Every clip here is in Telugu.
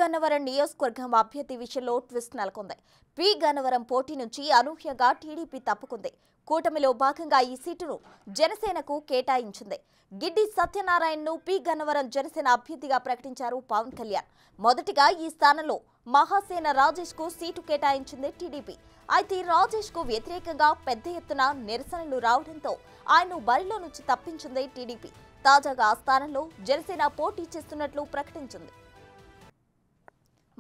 గన్నవరం నియోజకవర్గం అభ్యర్థి విషయంలో ట్విస్ట్ నెలకొంది. పి గన్నవరం పోటీ నుంచి అనూహ్యంగా టీడీపీ తప్పుకుంది. కూటమిలో భాగంగా ఈ సీటును జనసేనకు కేటాయించింది. గిడ్డి సత్యనారాయణను పి గన్నవరం జనసేన అభ్యర్థిగా ప్రకటించారు పవన్ కళ్యాణ్. మొదటిగా ఈ స్థానంలో మహాసేన రాజేష్ కు సీటు కేటాయించింది టీడీపీ. అయితే రాజేష్ కు వ్యతిరేకంగా పెద్ద ఎత్తున నిరసనలు రావడంతో ఆయన్ను బరిలో నుంచి తప్పించింది టీడీపీ. తాజాగా ఆ స్థానంలో జనసేన పోటీ చేస్తున్నట్లు ప్రకటించింది.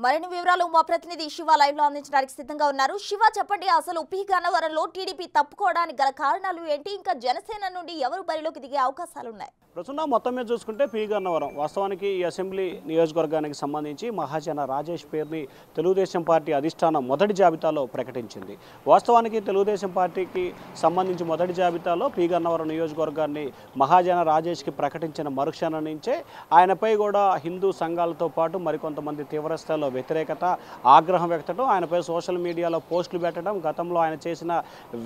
మరిన్ని వివరాలు మా ప్రతినిధి శివ లైవ్ లో అందించడానికి సిద్ధంగా ఉన్నారు. శివ, చెప్పండి, అసలు పి గన్నవరంలో టీడీపీ తప్పుకోవడానికి గల కారణాలు ఏంటి? ఇంకా జనసేన నుండి ఎవరు బరిలోకి దిగే అవకాశాలున్నాయి? ప్రస్తుతం మొత్తం మీద చూసుకుంటే పి గన్నవరం వాస్తవానికి ఈ అసెంబ్లీ నియోజకవర్గానికి సంబంధించి మహాజన రాజేష్ పేరుని తెలుగుదేశం పార్టీ అధిష్టానం మొదటి జాబితాలో ప్రకటించింది. వాస్తవానికి తెలుగుదేశం పార్టీకి సంబంధించి మొదటి జాబితాలో పి గన్నవరం నియోజకవర్గాన్ని మహాజన రాజేష్కి ప్రకటించిన మరుక్షణం నుంచే ఆయనపై కూడా హిందూ సంఘాలతో పాటు మరికొంతమంది తీవ్రస్థాయిలో వ్యతిరేకత, ఆగ్రహం వ్యక్తటం, ఆయనపై సోషల్ మీడియాలో పోస్టులు పెట్టడం, గతంలో ఆయన చేసిన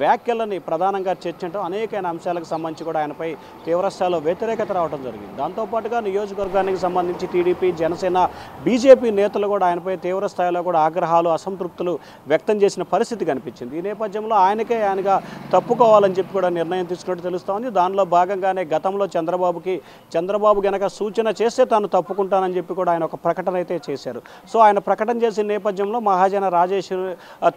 వ్యాఖ్యలని ప్రధానంగా చర్చించడం, అనేకైన అంశాలకు సంబంధించి కూడా ఆయనపై తీవ్రస్థాయిలో వ్యతిరేకత రావడం జరిగింది. దాంతోపాటుగా నియోజకవర్గానికి సంబంధించి టీడీపీ, జనసేన, బీజేపీ నేతలు కూడా ఆయనపై తీవ్ర స్థాయిలో కూడా ఆగ్రహాలు, అసంతృప్తులు వ్యక్తం చేసిన పరిస్థితి కనిపించింది. ఈ నేపథ్యంలో ఆయనగా తప్పుకోవాలని చెప్పి కూడా నిర్ణయం తీసుకున్నట్టు తెలుస్తోంది. దానిలో భాగంగానే గతంలో చంద్రబాబు గనక సూచన చేస్తే తాను తప్పుకుంటానని చెప్పి కూడా ఆయన ఒక ప్రకటన అయితే చేశారు. సో ఆయన ప్రకటన చేసిన నేపథ్యంలో మహాజన రాజేష్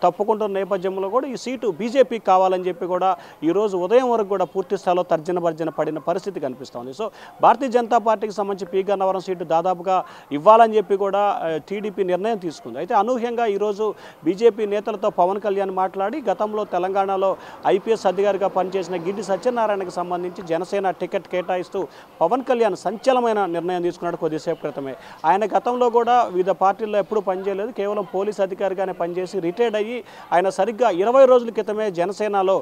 తప్పుకుంటున్న నేపథ్యంలో కూడా ఈ సీటు బీజేపీకి కావాలని చెప్పి కూడా ఈరోజు ఉదయం వరకు కూడా పూర్తి స్థాయిలో తర్జన భర్జన పడిన పరిస్థితి కనిపిస్తోంది. సో భారతీయ జనతా పార్టీకి సంబంధించి పి గన్నవరం సీటు దాదాపుగా ఇవ్వాలని చెప్పి కూడా టీడీపీ నిర్ణయం తీసుకుంది. అయితే అనూహ్యంగా ఈరోజు బీజేపీ నేతలతో పవన్ కళ్యాణ్ మాట్లాడి గతంలో తెలంగాణలో ఐపీఎస్ అధికారిగా పనిచేసిన గిడ్డి సత్యనారాయణకు సంబంధించి జనసేన టికెట్ కేటాయిస్తూ పవన్ కళ్యాణ్ సంచలనమైన నిర్ణయం తీసుకున్నాడు కొద్దిసేపు క్రితమే. ఆయన గతంలో కూడా వివిధ పార్టీల్లో ఎప్పుడూ పనిచేయలేదు, కేవలం పోలీస్ అధికారిగానే పనిచేసి రిటైర్డ్ అయ్యి ఆయన సరిగ్గా 20 రోజుల క్రితమే జనసేనలో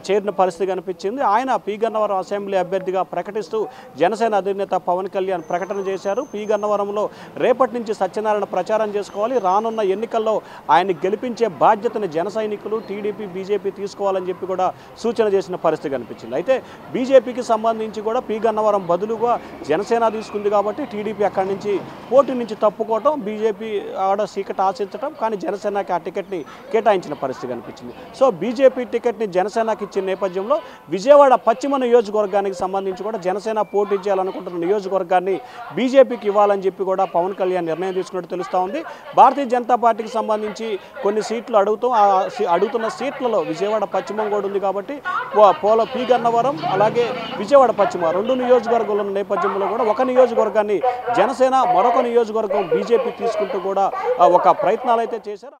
చేరిన పరిస్థితి కనిపించింది. ఆయన పి గన్నవరం అసెంబ్లీ అభ్యర్థిగా ప్రకటిస్తూ జనసేన అధినేత పవన్ కళ్యాణ్ ప్రకటన చేశారు. పి గన్నవరంలో రేపటి నుంచి సత్యనారాయణ ప్రచారం చేసుకోవాలి, రానున్న ఎన్నికల్లో ఆయన్ని గెలిపించే బాధ్యతని జన సైనికులు, టీడీపీ, బీజేపీ తీసుకోవాలని చెప్పి కూడా సూచన చేసిన పరిస్థితి కనిపించింది. అయితే బీజేపీకి సంబంధించి కూడా పి గన్నవరం బదులుగా జనసేన తీసుకుంది కాబట్టి టీడీపీ అక్కడి నుంచి పోటీ నుంచి తప్పుకోవటం, బీజేపీ ఆడ సీట్ ఆశించడం, కానీ జనసేనకి ఆ టికెట్ని కేటాయించిన పరిస్థితి కనిపించింది. సో బీజేపీ టికెట్ని జనసేనకి ఇచ్చిన నేపథ్యంలో విజయవాడ పశ్చిమ నియోజకవర్గానికి సంబంధించి కూడా జనసేన పోటీ చేయాలనుకుంటున్న నియోజకవర్గాన్ని బీజేపీకి ఇవ్వాలని చెప్పి కూడా పవన్ కళ్యాణ్ నిర్ణయం తీసుకున్నట్టు తెలుస్తూ ఉంది. భారతీయ జనతా పార్టీకి సంబంధించి కొన్ని సీట్లు అడుగుతున్న సీట్లలో విజయవాడ పశ్చిమం కూడా ఉంది కాబట్టి పి గన్నవరం అలాగే విజయవాడ పశ్చిమ రెండు నియోజకవర్గాలు ఉన్న నేపథ్యంలో కూడా ఒక నియోజకవర్గాన్ని జనసేన, మరొక నియోజకవర్గం బీజేపీ తీసుకుంటూ కూడా ఒక ప్రయత్నాలు అయితే చేశారు.